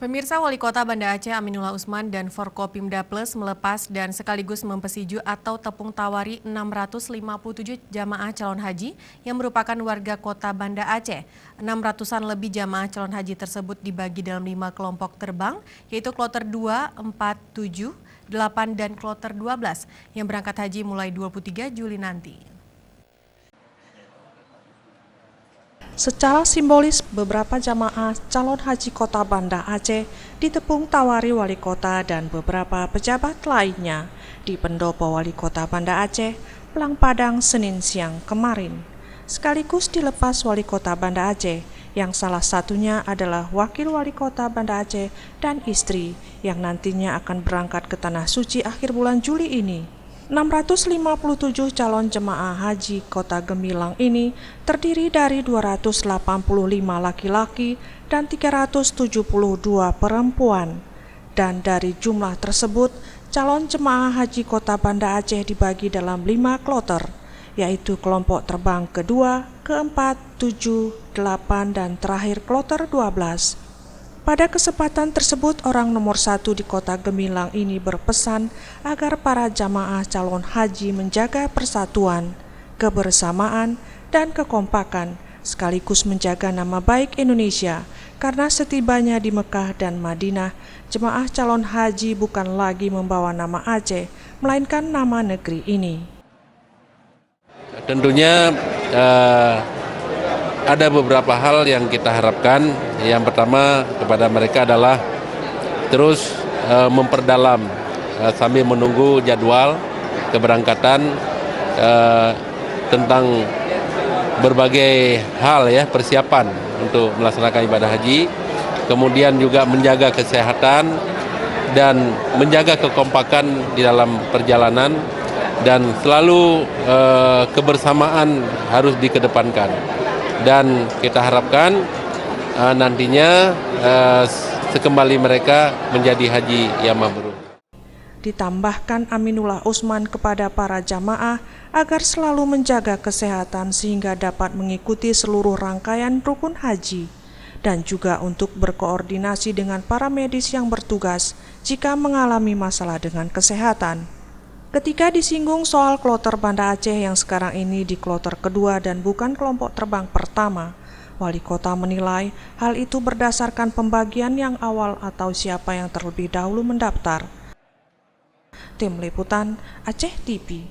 Pemirsa, Wali Kota Banda Aceh Aminullah Usman dan Forkopimda Plus melepas dan sekaligus mempesiju atau tepung tawari 657 jamaah calon haji yang merupakan warga kota Banda Aceh. 600-an lebih jamaah calon haji tersebut dibagi dalam 5 kelompok terbang, yaitu kloter 2, 4, 7, 8, dan kloter 12 yang berangkat haji mulai 23 Juli nanti. Secara simbolis, beberapa jamaah calon haji kota Banda Aceh ditepung tawari wali kota dan beberapa pejabat lainnya di pendopo wali kota Banda Aceh, Plang Padang, Senin siang kemarin. Sekaligus dilepas wali kota Banda Aceh, yang salah satunya adalah wakil wali kota Banda Aceh dan istri yang nantinya akan berangkat ke Tanah Suci akhir bulan Juli ini. 657 calon jemaah haji Kota Gemilang ini terdiri dari 285 laki-laki dan 372 perempuan. Dan dari jumlah tersebut, calon jemaah haji Kota Banda Aceh dibagi dalam 5 kloter, yaitu kelompok terbang kedua, keempat, 7, 8, dan terakhir kloter 12. Pada kesempatan tersebut, orang nomor 1 di Kota Gemilang ini berpesan agar para jamaah calon haji menjaga persatuan, kebersamaan, dan kekompakan, sekaligus menjaga nama baik Indonesia, karena setibanya di Mekah dan Madinah, jemaah calon haji bukan lagi membawa nama Aceh, melainkan nama negeri ini. Tentunya ada beberapa hal yang kita harapkan. Yang pertama kepada mereka adalah terus memperdalam sambil menunggu jadwal keberangkatan tentang berbagai hal ya, persiapan untuk melaksanakan ibadah haji, kemudian juga menjaga kesehatan dan menjaga kekompakan di dalam perjalanan, dan selalu kebersamaan harus dikedepankan. Dan kita harapkan nantinya sekembali mereka menjadi haji yang mabrur. Ditambahkan Aminullah Usman kepada para jamaah agar selalu menjaga kesehatan sehingga dapat mengikuti seluruh rangkaian rukun haji, dan juga untuk berkoordinasi dengan para medis yang bertugas jika mengalami masalah dengan kesehatan. Ketika disinggung soal kloter Banda Aceh yang sekarang ini di kloter kedua dan bukan kelompok terbang pertama, Wali Kota menilai hal itu berdasarkan pembagian yang awal atau siapa yang terlebih dahulu mendaftar. Tim Liputan Aceh TV.